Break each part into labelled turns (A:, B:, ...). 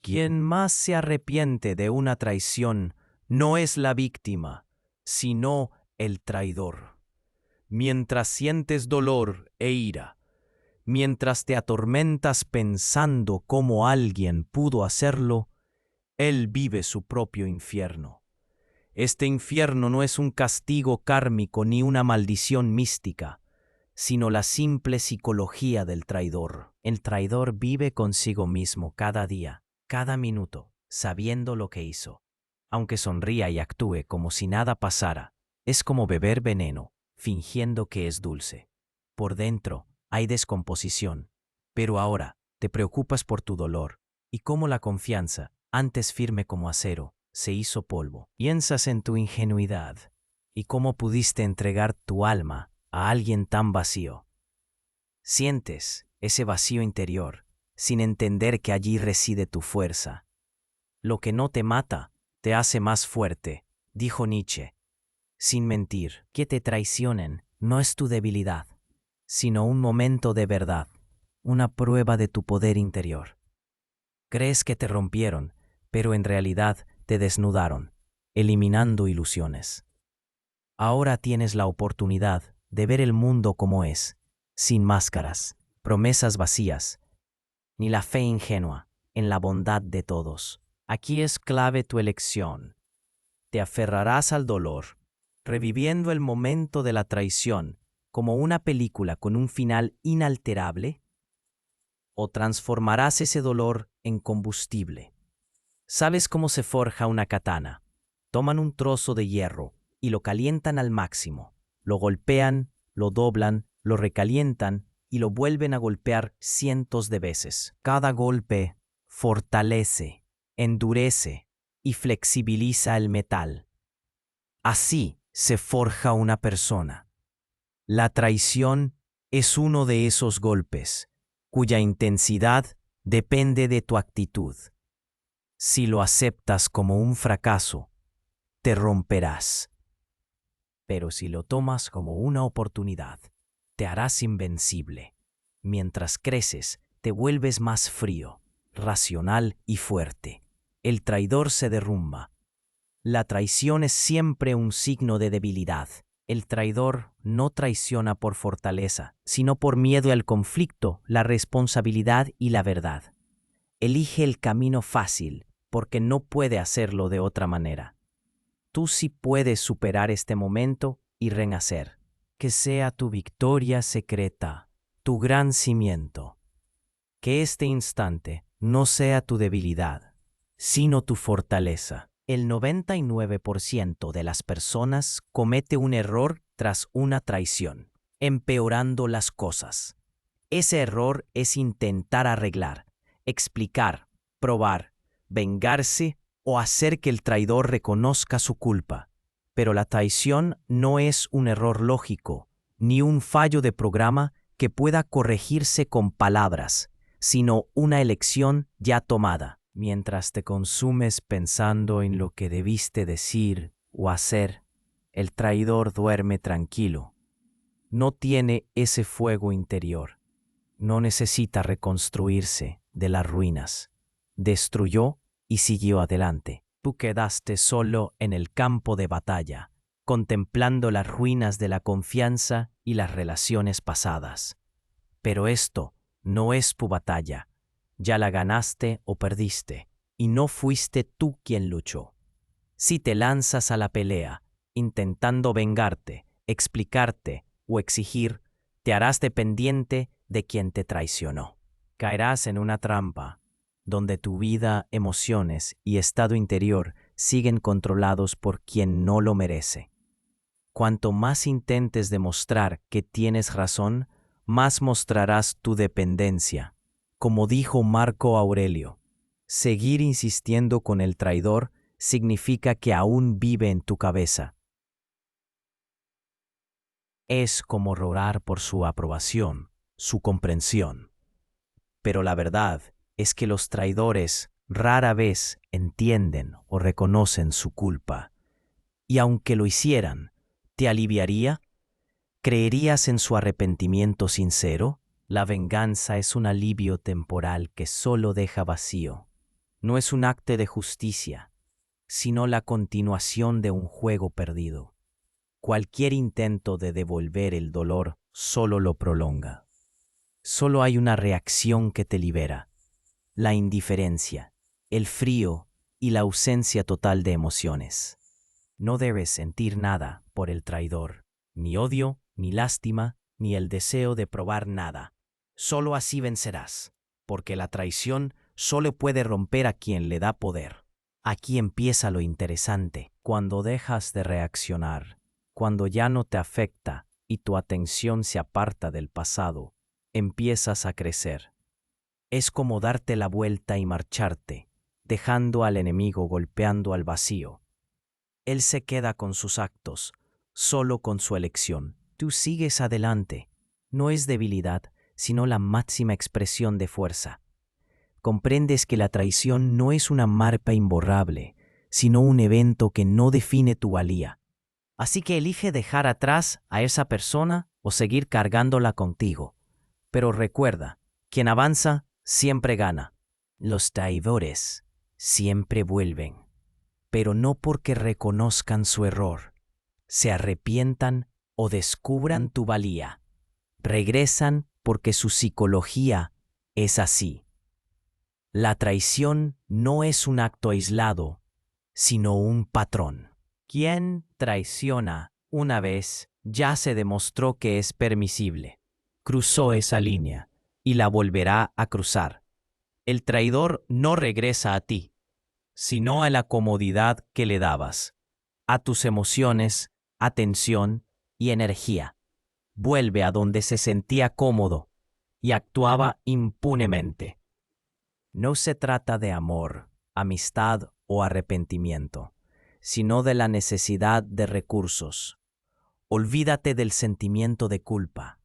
A: Quien más se arrepiente de una traición no es la víctima, sino el traidor. Mientras sientes dolor e ira, mientras te atormentas pensando cómo alguien pudo hacerlo, él vive su propio infierno. Este infierno no es un castigo kármico ni una maldición mística, sino la simple psicología del traidor. El traidor vive consigo mismo cada día, cada minuto, sabiendo lo que hizo. Aunque sonría y actúe como si nada pasara, es como beber veneno, fingiendo que es dulce. Por dentro hay descomposición, pero ahora te preocupas por tu dolor y cómo la confianza, antes firme como acero, se hizo polvo. Piensas en tu ingenuidad y cómo pudiste entregar tu alma a alguien tan vacío. Sientes ese vacío interior, sin entender que allí reside tu fuerza. Lo que no te mata, te hace más fuerte, dijo Nietzsche. Sin mentir, que te traicionen no es tu debilidad, sino un momento de verdad, una prueba de tu poder interior. Crees que te rompieron, pero en realidad te desnudaron, eliminando ilusiones. Ahora tienes la oportunidad de ver el mundo como es, sin máscaras, promesas vacías, ni la fe ingenua en la bondad de todos. Aquí es clave tu elección. Te aferrarás al dolor, reviviendo el momento de la traición como una película con un final inalterable, o transformarás ese dolor en combustible. ¿Sabes cómo se forja una katana? Toman un trozo de hierro y lo calientan al máximo. Lo golpean, lo doblan, lo recalientan y lo vuelven a golpear cientos de veces. Cada golpe fortalece, endurece y flexibiliza el metal. Así se forja una persona. La traición es uno de esos golpes, cuya intensidad depende de tu actitud. Si lo aceptas como un fracaso, te romperás. Pero si lo tomas como una oportunidad, te harás invencible. Mientras creces, te vuelves más frío, racional y fuerte. El traidor se derrumba. La traición es siempre un signo de debilidad. El traidor no traiciona por fortaleza, sino por miedo al conflicto, la responsabilidad y la verdad. Elige el camino fácil, porque no puede hacerlo de otra manera. Tú sí puedes superar este momento y renacer. Que sea tu victoria secreta, tu gran cimiento. Que este instante no sea tu debilidad, sino tu fortaleza. El 99% de las personas comete un error tras una traición, empeorando las cosas. Ese error es intentar arreglar, explicar, probar, vengarse o hacer que el traidor reconozca su culpa. Pero la traición no es un error lógico, ni un fallo de programa que pueda corregirse con palabras, sino una elección ya tomada. Mientras te consumes pensando en lo que debiste decir o hacer, el traidor duerme tranquilo. No tiene ese fuego interior. No necesita reconstruirse de las ruinas. Destruyó y siguió adelante. Tú quedaste solo en el campo de batalla, contemplando las ruinas de la confianza y las relaciones pasadas. Pero esto no es tu batalla. Ya la ganaste o perdiste, y no fuiste tú quien luchó. Si te lanzas a la pelea, intentando vengarte, explicarte o exigir, te harás dependiente de quien te traicionó. Caerás en una trampa, donde tu vida, emociones y estado interior siguen controlados por quien no lo merece. Cuanto más intentes demostrar que tienes razón, más mostrarás tu dependencia. Como dijo Marco Aurelio, seguir insistiendo con el traidor significa que aún vive en tu cabeza. Es como rogar por su aprobación, su comprensión. Pero la verdad es que los traidores rara vez entienden o reconocen su culpa. Y aunque lo hicieran, ¿te aliviaría? ¿Creerías en su arrepentimiento sincero? La venganza es un alivio temporal que solo deja vacío. no es un acto de justicia, sino la continuación de un juego perdido. Cualquier intento de devolver el dolor solo lo prolonga. Solo hay una reacción que te libera: la indiferencia, el frío y la ausencia total de emociones. No debes sentir nada por el traidor, ni odio, ni lástima, ni el deseo de probar nada. Solo así vencerás, porque la traición solo puede romper a quien le da poder. Aquí empieza lo interesante: cuando dejas de reaccionar, cuando ya no te afecta y tu atención se aparta del pasado, empiezas a crecer. Es como darte la vuelta y marcharte, dejando al enemigo golpeando al vacío. Él se queda con sus actos, solo con su elección. Tú sigues adelante. No es debilidad, sino la máxima expresión de fuerza. Comprendes que la traición no es una marca imborrable, sino un evento que no define tu valía. Así que elige dejar atrás a esa persona o seguir cargándola contigo. Pero recuerda, quien avanza siempre gana. Los traidores siempre vuelven, pero no porque reconozcan su error, se arrepientan o descubran tu valía. Regresan porque su psicología es así. La traición no es un acto aislado, sino un patrón. Quien traiciona una vez ya se demostró que es permisible. Cruzó esa línea y la volverá a cruzar. El traidor no regresa a ti, sino a la comodidad que le dabas, a tus emociones, atención y energía. Vuelve a donde se sentía cómodo y actuaba impunemente. No se trata de amor, amistad o arrepentimiento, sino de la necesidad de recursos. Olvídate del sentimiento de culpa.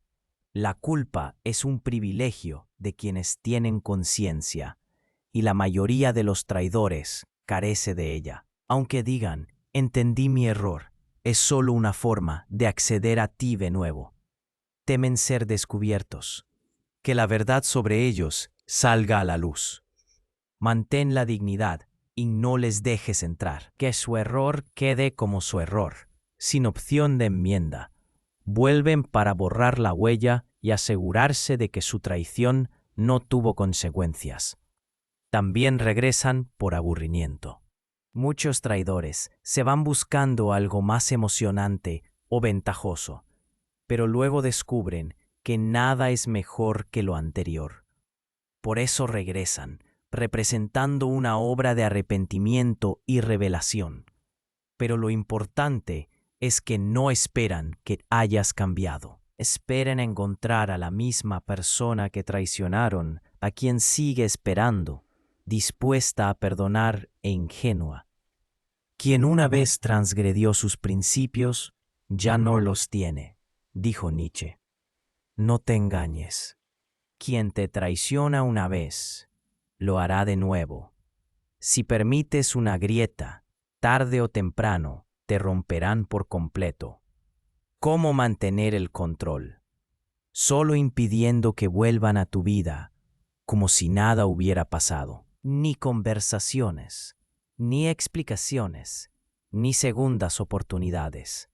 A: La culpa es un privilegio de quienes tienen conciencia, y la mayoría de los traidores carece de ella. Aunque digan, entendí mi error, es solo una forma de acceder a ti de nuevo. Temen ser descubiertos, que la verdad sobre ellos salga a la luz. Mantén la dignidad y no les dejes entrar. Que su error quede como su error, sin opción de enmienda. Vuelven para borrar la huella y asegurarse de que su traición no tuvo consecuencias. También regresan por aburrimiento. Muchos traidores se van buscando algo más emocionante o ventajoso, pero luego descubren que nada es mejor que lo anterior. Por eso regresan, representando una obra de arrepentimiento y revelación. Pero lo importante es que no esperan que hayas cambiado. Esperan encontrar a la misma persona que traicionaron, a quien sigue esperando, dispuesta a perdonar e ingenua. Quien una vez transgredió sus principios, ya no los tiene, dijo Nietzsche. No te engañes. Quien te traiciona una vez, lo hará de nuevo. Si permites una grieta, tarde o temprano, te romperán por completo. ¿Cómo mantener el control? Solo impidiendo que vuelvan a tu vida, como si nada hubiera pasado. Ni conversaciones, ni explicaciones, ni segundas oportunidades.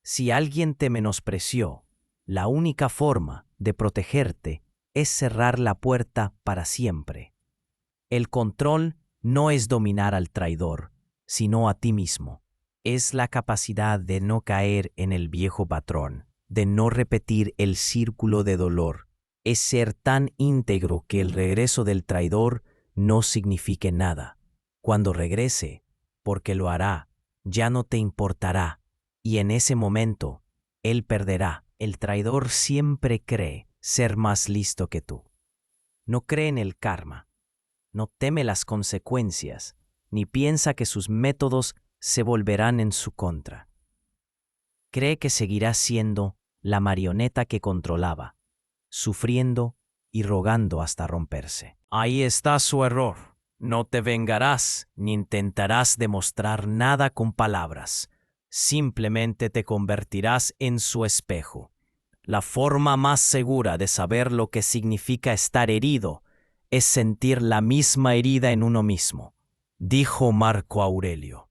A: Si alguien te menospreció, la única forma de protegerte es cerrar la puerta para siempre. El control no es dominar al traidor, sino a ti mismo. Es la capacidad de no caer en el viejo patrón, de no repetir el círculo de dolor. Es ser tan íntegro que el regreso del traidor no signifique nada. Cuando regrese, porque lo hará, ya no te importará, y en ese momento, él perderá. El traidor siempre cree ser más listo que tú. No cree en el karma, no teme las consecuencias, ni piensa que sus métodos se volverán en su contra. Cree que seguirá siendo la marioneta que controlaba, sufriendo y rogando hasta romperse. Ahí está su error. No te vengarás ni intentarás demostrar nada con palabras. Simplemente te convertirás en su espejo. La forma más segura de saber lo que significa estar herido es sentir la misma herida en uno mismo. dijo Marco Aurelio.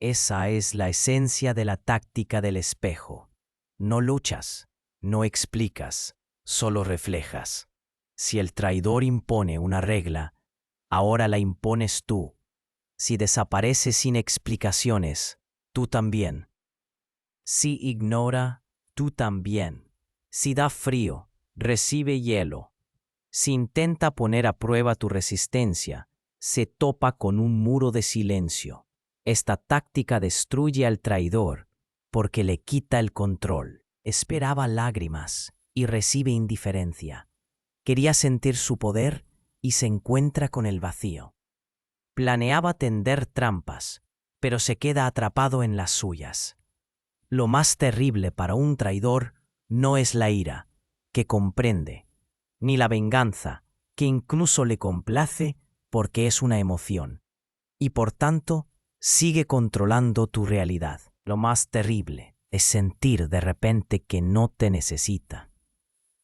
A: Esa es la esencia de la táctica del espejo. No luchas, no explicas, solo reflejas. Si el traidor impone una regla, ahora la impones tú. Si desaparece sin explicaciones, tú también. Si ignora, tú también. Si da frío, recibe hielo. Si intenta poner a prueba tu resistencia, se topa con un muro de silencio. Esta táctica destruye al traidor porque le quita el control. Esperaba lágrimas y recibe indiferencia. Quería sentir su poder y se encuentra con el vacío. Planeaba tender trampas, pero se queda atrapado en las suyas. Lo más terrible para un traidor no es la ira, que comprende, ni la venganza, que incluso le complace porque es una emoción, y por tanto sigue controlando tu realidad. Lo más terrible es sentir de repente que no te necesita,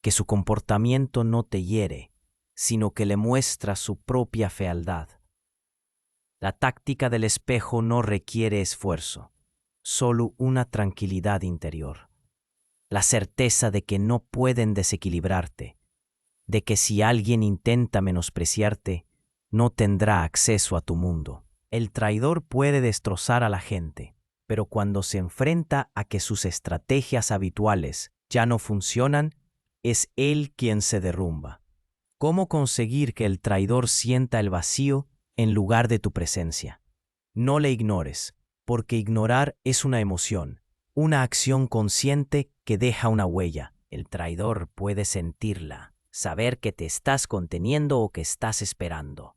A: que su comportamiento no te hiere, sino que le muestra su propia fealdad. La táctica del espejo no requiere esfuerzo, solo una tranquilidad interior, la certeza de que no pueden desequilibrarte, de que si alguien intenta menospreciarte, no tendrá acceso a tu mundo. El traidor puede destrozar a la gente, pero cuando se enfrenta a que sus estrategias habituales ya no funcionan, es él quien se derrumba. ¿Cómo conseguir que el traidor sienta el vacío en lugar de tu presencia? No le ignores, porque ignorar es una emoción, una acción consciente que deja una huella. El traidor puede sentirla, saber que te estás conteniendo o que estás esperando.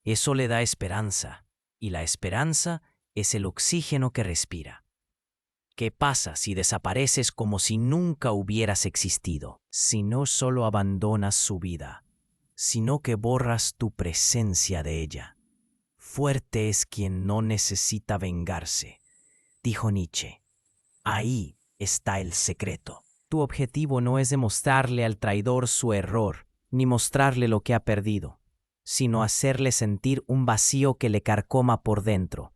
A: Eso le da esperanza, y la esperanza es el oxígeno que respira. ¿Qué pasa si desapareces como si nunca hubieras existido? Si no solo abandonas su vida, sino que borras tu presencia de ella. Fuerte es quien no necesita vengarse, dijo Nietzsche. Ahí está el secreto. Tu objetivo no es demostrarle al traidor su error, ni mostrarle lo que ha perdido, sino hacerle sentir un vacío que le carcoma por dentro.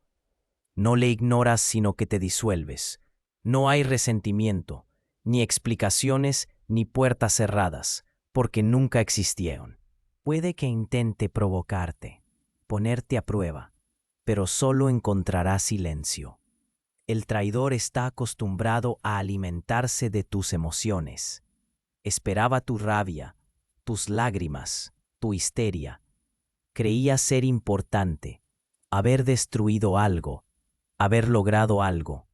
A: No le ignoras, sino que te disuelves. No hay resentimiento, ni explicaciones, ni puertas cerradas, porque nunca existieron. Puede que intente provocarte, ponerte a prueba, pero solo encontrará silencio. El traidor está acostumbrado a alimentarse de tus emociones. Esperaba tu rabia, tus lágrimas, tu histeria. Creía ser importante, haber destruido algo, haber logrado algo.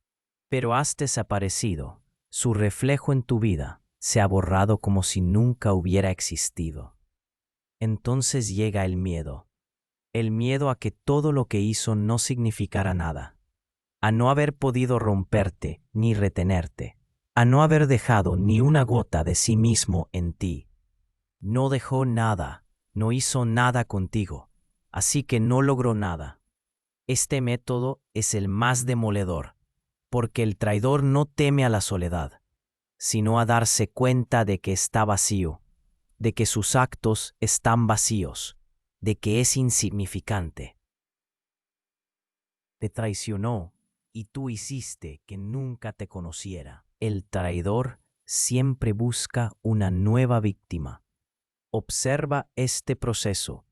A: Pero has desaparecido. Su reflejo en tu vida se ha borrado como si nunca hubiera existido. Entonces llega el miedo a que todo lo que hizo no significara nada, a no haber podido romperte ni retenerte, a no haber dejado ni una gota de sí mismo en ti. No dejó nada, no hizo nada contigo, así que no logró nada. Este método es el más demoledor, porque el traidor no teme a la soledad, sino a darse cuenta de que está vacío, de que sus actos están vacíos, de que es insignificante. Te traicionó y tú hiciste que nunca te conociera. El traidor siempre busca una nueva víctima. Observa este proceso.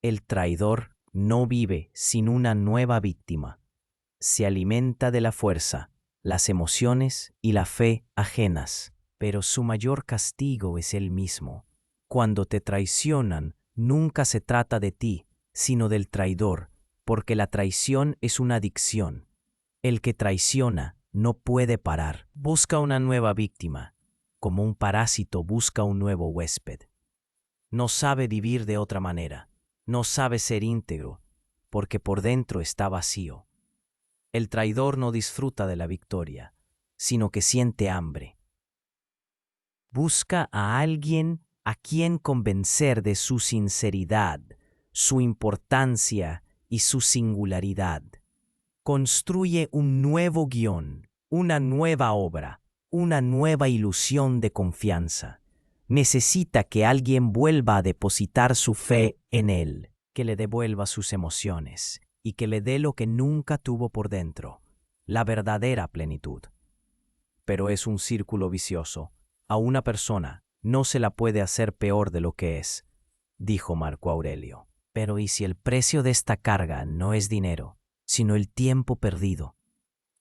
A: El traidor no vive sin una nueva víctima. Se alimenta de la fuerza, las emociones y la fe ajenas, pero su mayor castigo es él mismo. Cuando te traicionan, nunca se trata de ti, sino del traidor, porque la traición es una adicción. El que traiciona no puede parar. Busca una nueva víctima, como un parásito busca un nuevo huésped. No sabe vivir de otra manera, no sabe ser íntegro, porque por dentro está vacío. El traidor no disfruta de la victoria, sino que siente hambre. Busca a alguien a quien convencer de su sinceridad, su importancia y su singularidad. Construye un nuevo guión, una nueva obra, una nueva ilusión de confianza. Necesita que alguien vuelva a depositar su fe en él. que le devuelva sus emociones y que le dé lo que nunca tuvo por dentro, la verdadera plenitud. Pero es un círculo vicioso. A una persona no se la puede hacer peor de lo que es, dijo Marco Aurelio. Pero ¿y si el precio de esta carga no es dinero, sino el tiempo perdido?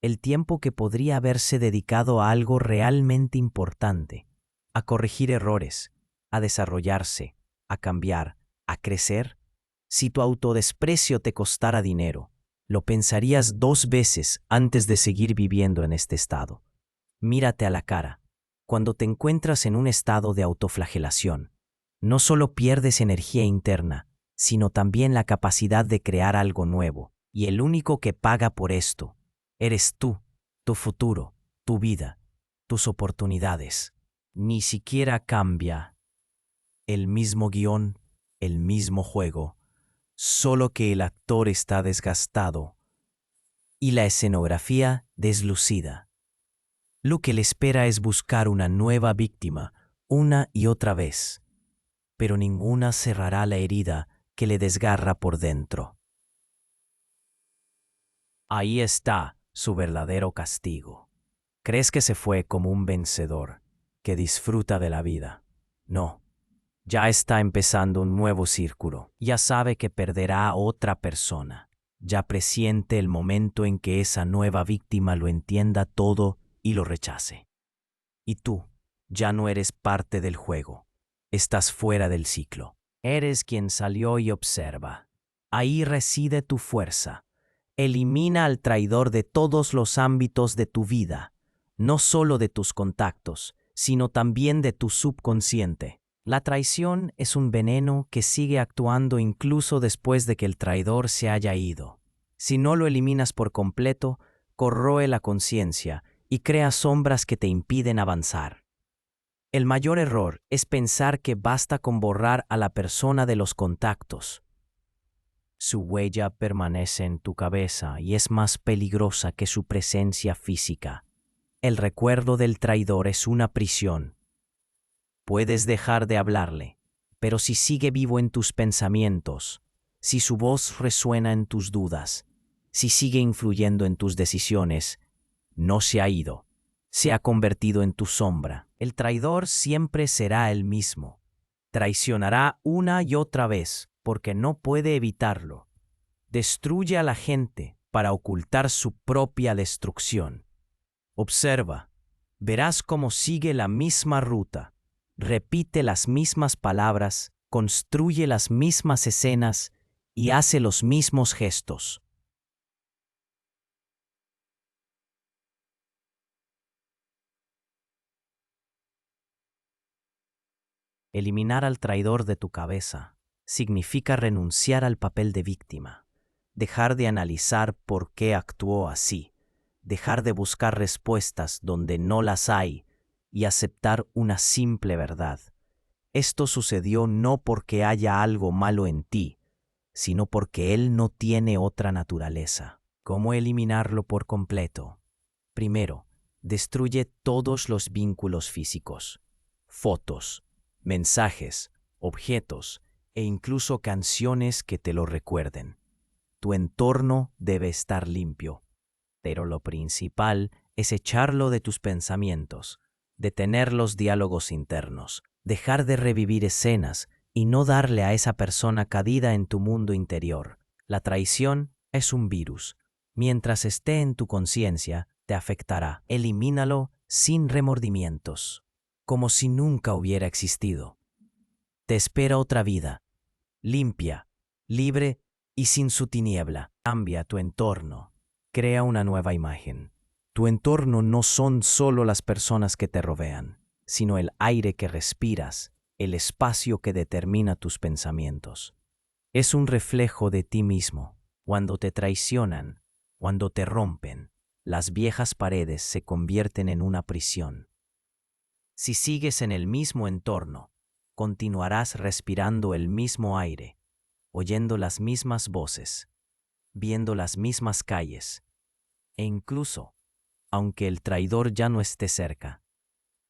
A: El tiempo que podría haberse dedicado a algo realmente importante, a corregir errores, a desarrollarse, a cambiar, a crecer. Si tu autodesprecio te costara dinero, lo pensarías 2 veces antes de seguir viviendo en este estado. Mírate a la cara. Cuando te encuentras en un estado de autoflagelación, no solo pierdes energía interna, sino también la capacidad de crear algo nuevo, y el único que paga por esto eres tú, tu futuro, tu vida, tus oportunidades. Ni siquiera cambia el mismo guión, el mismo juego, solo que el actor está desgastado y la escenografía deslucida. Lo que le espera es buscar una nueva víctima una y otra vez, pero ninguna cerrará la herida que le desgarra por dentro. Ahí está su verdadero castigo. ¿Crees que se fue como un vencedor, que disfruta de la vida? No. Ya está empezando un nuevo círculo. Ya sabe que perderá a otra persona. Ya presiente el momento en que esa nueva víctima lo entienda todo y lo rechace. Y tú ya no eres parte del juego. Estás fuera del ciclo. Eres quien salió y observa. Ahí reside tu fuerza. Elimina al traidor de todos los ámbitos de tu vida, no solo de tus contactos, sino también de tu subconsciente. La traición es un veneno que sigue actuando incluso después de que el traidor se haya ido. Si no lo eliminas por completo, corroe la conciencia y crea sombras que te impiden avanzar. El mayor error es pensar que basta con borrar a la persona de los contactos. Su huella permanece en tu cabeza y es más peligrosa que su presencia física. El recuerdo del traidor es una prisión. Puedes dejar de hablarle, pero si sigue vivo en tus pensamientos, si su voz resuena en tus dudas, si sigue influyendo en tus decisiones, no se ha ido, se ha convertido en tu sombra. El traidor siempre será el mismo. Traicionará una y otra vez porque no puede evitarlo. Destruye a la gente para ocultar su propia destrucción. Observa, verás cómo sigue la misma ruta, repite las mismas palabras, construye las mismas escenas y hace los mismos gestos. Eliminar al traidor de tu cabeza significa renunciar al papel de víctima, dejar de analizar por qué actuó así, dejar de buscar respuestas donde no las hay y aceptar una simple verdad. Esto sucedió no porque haya algo malo en ti, sino porque él no tiene otra naturaleza. ¿Cómo eliminarlo por completo? Primero, destruye todos los vínculos físicos, fotos, mensajes, objetos e incluso canciones que te lo recuerden. Tu entorno debe estar limpio, pero lo principal es echarlo de tus pensamientos, detener los diálogos internos, dejar de revivir escenas y no darle a esa persona cabida en tu mundo interior. La traición es un virus. Mientras esté en tu conciencia, te afectará. Elimínalo sin remordimientos, como si nunca hubiera existido. Te espera otra vida, limpia, libre y sin su tiniebla. Cambia tu entorno. Crea una nueva imagen. Tu entorno no son solo las personas que te rodean, sino el aire que respiras, el espacio que determina tus pensamientos. Es un reflejo de ti mismo. Cuando te traicionan, cuando te rompen, las viejas paredes se convierten en una prisión. Si sigues en el mismo entorno, continuarás respirando el mismo aire, oyendo las mismas voces, viendo las mismas calles, e incluso, aunque el traidor ya no esté cerca,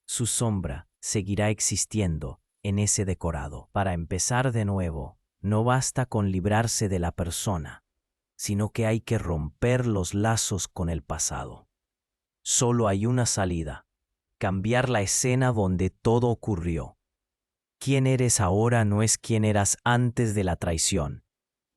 A: su sombra seguirá existiendo en ese decorado. Para empezar de nuevo, No basta con librarse de la persona, sino que hay que romper los lazos con el pasado. Solo hay una salida: cambiar la escena donde todo ocurrió. Quien eres ahora no es quien eras antes de la traición.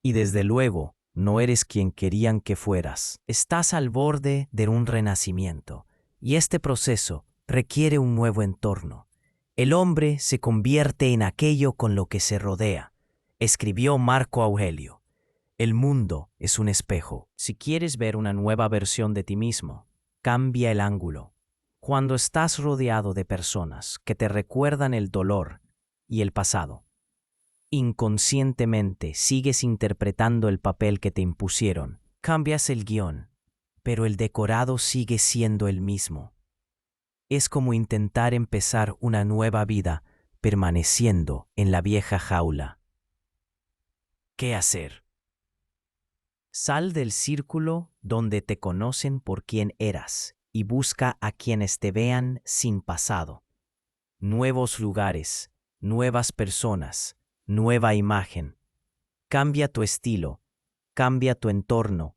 A: Y desde luego, no eres quien querían que fueras. Estás al borde de un renacimiento, y este proceso requiere un nuevo entorno. El hombre se convierte en aquello con lo que se rodea. Escribió Marco Aurelio. El mundo es un espejo. Si quieres ver una nueva versión de ti mismo, cambia el ángulo. Cuando estás rodeado de personas que te recuerdan el dolor y el pasado, inconscientemente sigues interpretando el papel que te impusieron. Cambias el guión, pero el decorado sigue siendo el mismo. Es como intentar empezar una nueva vida permaneciendo en la vieja jaula. ¿Qué hacer? Sal del círculo donde te conocen por quien eras y busca a quienes te vean sin pasado. Nuevos lugares, nuevas personas, nueva imagen. Cambia tu estilo, cambia tu entorno,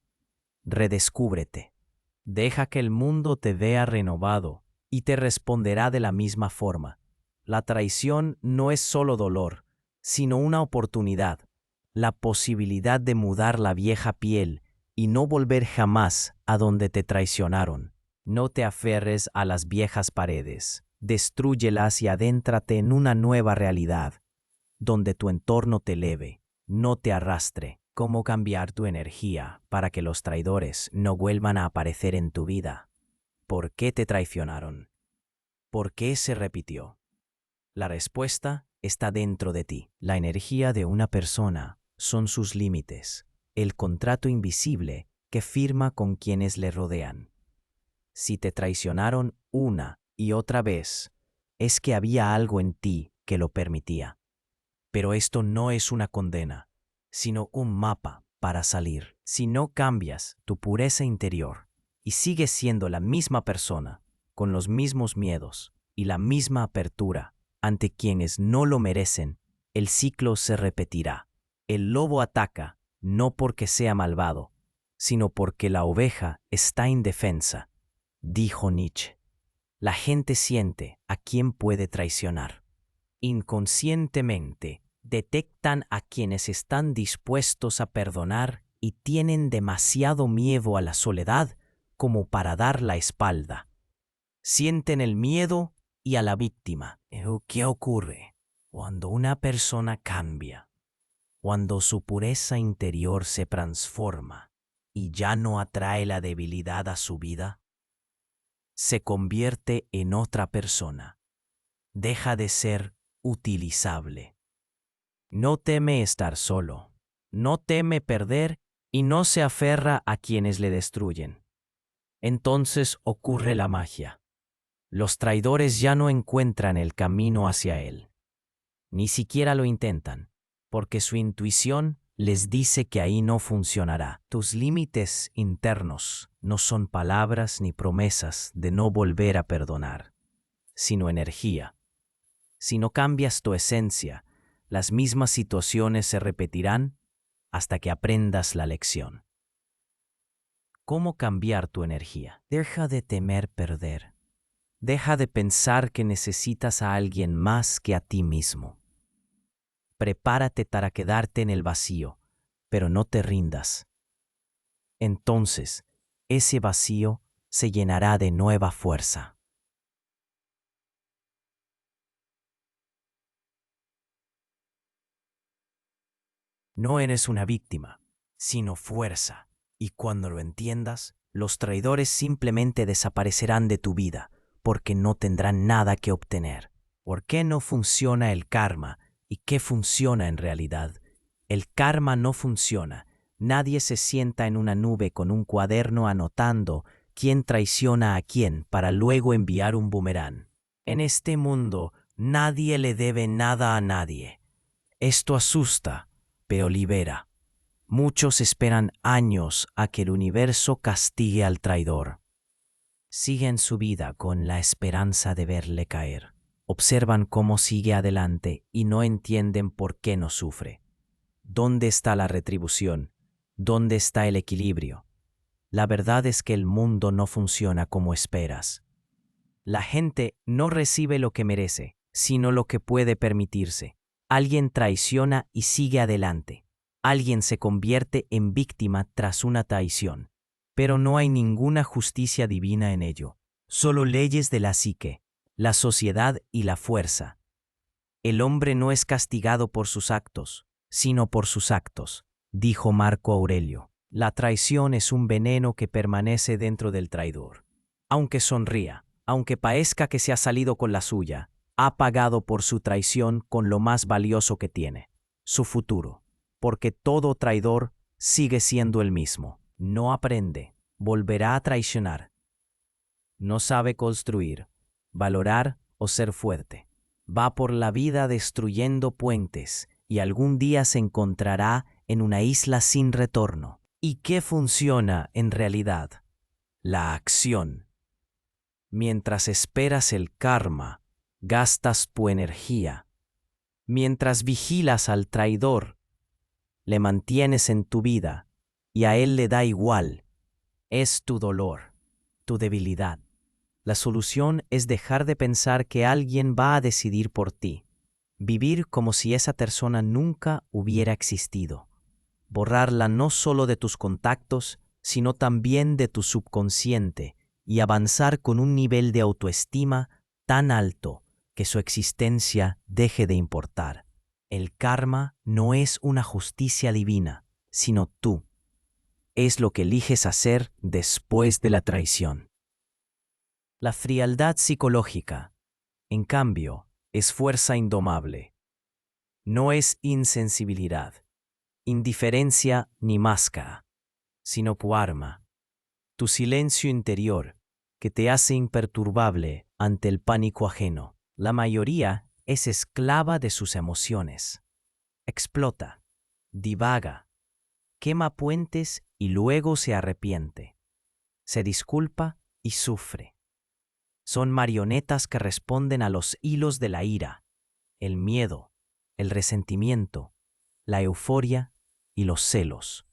A: redescúbrete. Deja que el mundo te vea renovado y te responderá de la misma forma. La traición no es solo dolor, sino una oportunidad, la posibilidad de mudar la vieja piel y no volver jamás a donde te traicionaron. No te aferres a las viejas paredes, destrúyelas y adéntrate en una nueva realidad, donde tu entorno te eleve, no te arrastre. ¿Cómo cambiar tu energía para que los traidores no vuelvan a aparecer en tu vida? ¿Por qué te traicionaron? ¿Por qué se repitió? La respuesta está dentro de ti. La energía de una persona son sus límites, el contrato invisible que firma con quienes le rodean. Si te traicionaron una y otra vez, es que había algo en ti que lo permitía. Pero esto no es una condena, sino un mapa para salir. Si no cambias tu pureza interior y sigues siendo la misma persona, con los mismos miedos y la misma apertura ante quienes no lo merecen, el ciclo se repetirá. El lobo ataca no porque sea malvado, sino porque la oveja está indefensa, dijo Nietzsche. La gente siente a quién puede traicionar. Inconscientemente, detectan a quienes están dispuestos a perdonar y tienen demasiado miedo a la soledad como para dar la espalda. Sienten el miedo y a la víctima. ¿Qué ocurre cuando una persona cambia? Cuando su pureza interior se transforma y ya no atrae la debilidad a su vida, se convierte en otra persona. Deja de ser utilizable. No teme estar solo, no teme perder y no se aferra a quienes le destruyen. Entonces ocurre la magia. Los traidores ya no encuentran el camino hacia él. Ni siquiera lo intentan, porque su intuición les dice que ahí no funcionará. Tus límites internos no son palabras ni promesas de no volver a perdonar, sino energía. Si no cambias tu esencia, las mismas situaciones se repetirán hasta que aprendas la lección. ¿Cómo cambiar tu energía? Deja de temer perder. Deja de pensar que necesitas a alguien más que a ti mismo. Prepárate para quedarte en el vacío, pero no te rindas. Entonces, ese vacío se llenará de nueva fuerza. No eres una víctima, sino fuerza. Y cuando lo entiendas, los traidores simplemente desaparecerán de tu vida, porque no tendrán nada que obtener. ¿Por qué no funciona el karma y qué funciona en realidad? El karma no funciona. Nadie se sienta en una nube con un cuaderno anotando quién traiciona a quién para luego enviar un boomerang. En este mundo, nadie le debe nada a nadie. Esto asusta, pero libera. Muchos esperan años a que el universo castigue al traidor. Siguen su vida con la esperanza de verle caer. Observan cómo sigue adelante y no entienden por qué no sufre. ¿Dónde está la retribución? ¿Dónde está el equilibrio? La verdad es que el mundo no funciona como esperas. La gente no recibe lo que merece, sino lo que puede permitirse. Alguien traiciona y sigue adelante. Alguien se convierte en víctima tras una traición. Pero no hay ninguna justicia divina en ello. Solo leyes de la psique, la sociedad y la fuerza. El hombre no es castigado por sus actos, sino por sus actos, dijo Marco Aurelio. La traición es un veneno que permanece dentro del traidor. Aunque sonría, aunque parezca que se ha salido con la suya, ha pagado por su traición con lo más valioso que tiene, su futuro, porque todo traidor sigue siendo el mismo. No aprende, volverá a traicionar. No sabe construir, valorar o ser fuerte. Va por la vida destruyendo puentes y algún día se encontrará en una isla sin retorno. ¿Y qué funciona en realidad? La acción. Mientras esperas el karma, gastas tu energía. Mientras vigilas al traidor, le mantienes en tu vida y a él le da igual. Es tu dolor, tu debilidad. La solución es dejar de pensar que alguien va a decidir por ti. Vivir como si esa persona nunca hubiera existido. Borrarla no solo de tus contactos, sino también de tu subconsciente y avanzar con un nivel de autoestima tan alto que su existencia deje de importar. El karma no es una justicia divina, sino tú. Es lo que eliges hacer después de la traición. La frialdad psicológica, en cambio, es fuerza indomable. No es insensibilidad, indiferencia ni máscara, sino tu arma, tu silencio interior que te hace imperturbable ante el pánico ajeno. La mayoría es esclava de sus emociones. Explota, divaga, quema puentes y luego se arrepiente. Se disculpa y sufre. Son marionetas que responden a los hilos de la ira, el miedo, el resentimiento, la euforia y los celos.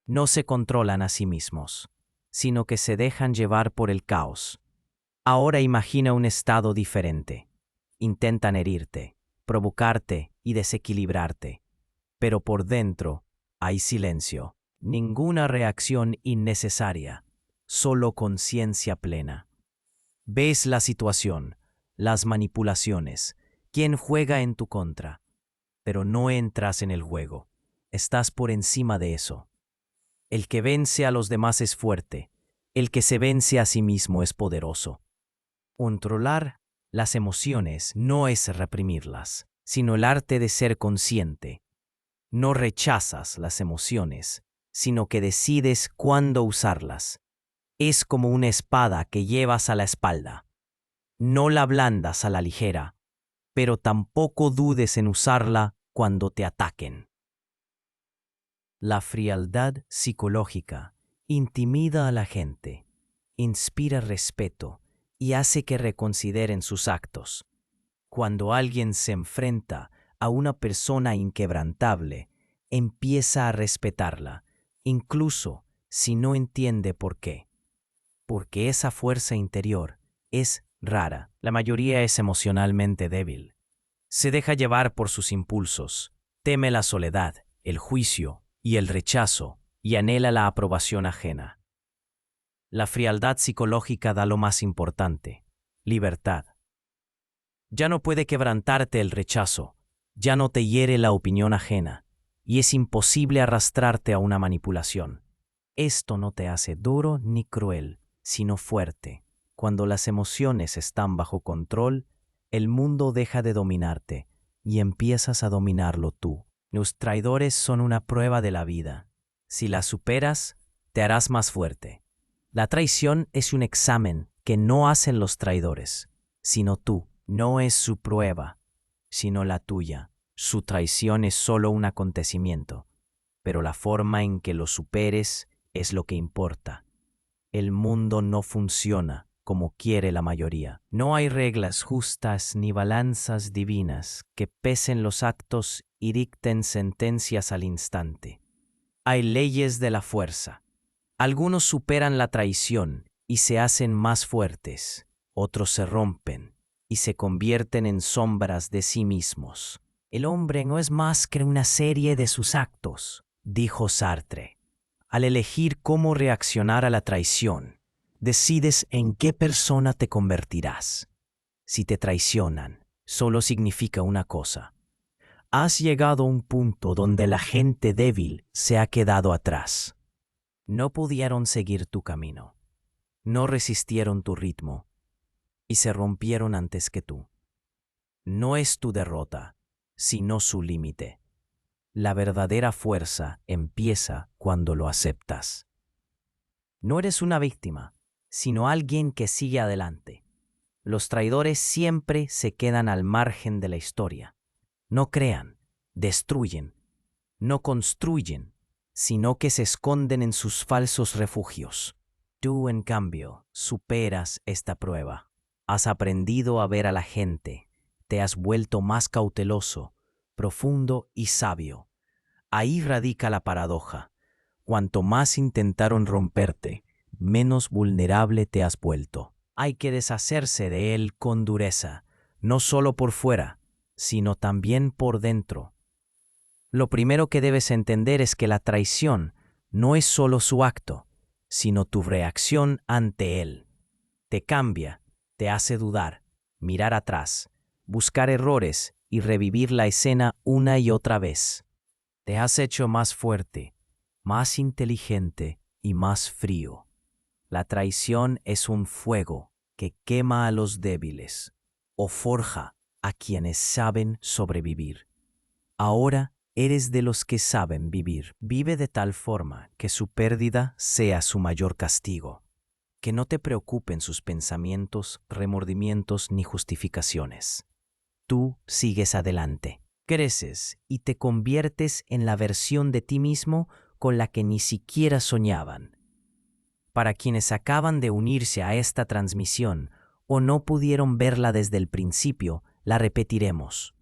A: No se controlan a sí mismos, sino que se dejan llevar por el caos. Ahora imagina un estado diferente. Intentan herirte, provocarte y desequilibrarte, pero por dentro hay silencio, ninguna reacción innecesaria, solo conciencia plena. Ves la situación, las manipulaciones, quién juega en tu contra, pero no entras en el juego, estás por encima de eso. El que vence a los demás es fuerte, el que se vence a sí mismo es poderoso. Controlar las emociones no es reprimirlas, sino el arte de ser consciente. No rechazas las emociones, sino que decides cuándo usarlas. Es como una espada que llevas a la espalda. No la blandas a la ligera, pero tampoco dudes en usarla cuando te ataquen. La frialdad psicológica intimida a la gente, inspira respeto y hace que reconsideren sus actos. Cuando alguien se enfrenta a una persona inquebrantable, empieza a respetarla, incluso si no entiende por qué. Porque esa fuerza interior es rara. La mayoría es emocionalmente débil. Se deja llevar por sus impulsos, teme la soledad, el juicio y el rechazo, y anhela la aprobación ajena. La frialdad psicológica da lo más importante: libertad. Ya no puede quebrantarte el rechazo, ya no te hiere la opinión ajena, y es imposible arrastrarte a una manipulación. Esto no te hace duro ni cruel, sino fuerte. Cuando las emociones están bajo control, el mundo deja de dominarte y empiezas a dominarlo tú. Los traidores son una prueba de la vida. Si la superas, te harás más fuerte. La traición es un examen que no hacen los traidores, sino tú. No es su prueba, sino la tuya. Su traición es solo un acontecimiento, pero la forma en que lo superes es lo que importa. El mundo no funciona como quiere la mayoría. No hay reglas justas ni balanzas divinas que pesen los actos y dicten sentencias al instante. Hay leyes de la fuerza. Algunos superan la traición y se hacen más fuertes, otros se rompen y se convierten en sombras de sí mismos. El hombre no es más que una serie de sus actos, dijo Sartre. Al elegir cómo reaccionar a la traición, decides en qué persona te convertirás. Si te traicionan, solo significa una cosa. Has llegado a un punto donde la gente débil se ha quedado atrás. No pudieron seguir tu camino. No resistieron tu ritmo y se rompieron antes que tú. No es tu derrota, sino su límite. La verdadera fuerza empieza cuando lo aceptas. No eres una víctima, sino alguien que sigue adelante. Los traidores siempre se quedan al margen de la historia. No crean, destruyen, no construyen, sino que se esconden en sus falsos refugios. Tú, en cambio, superas esta prueba. Has aprendido a ver a la gente, te has vuelto más cauteloso, profundo y sabio. Ahí radica la paradoja. Cuanto más intentaron romperte, menos vulnerable te has vuelto. Hay que deshacerse de él con dureza, no solo por fuera, sino también por dentro. Lo primero que debes entender es que la traición no es solo su acto, sino tu reacción ante él. Te cambia, te hace dudar, mirar atrás, buscar errores y revivir la escena una y otra vez. Te has hecho más fuerte, más inteligente y más frío. La traición es un fuego que quema a los débiles o forja a quienes saben sobrevivir. Ahora eres de los que saben vivir. Vive de tal forma que su pérdida sea su mayor castigo. Que no te preocupen sus pensamientos, remordimientos ni justificaciones. Tú sigues adelante. Creces y te conviertes en la versión de ti mismo con la que ni siquiera soñaban. Para quienes acaban de unirse a esta transmisión o no pudieron verla desde el principio, la repetiremos.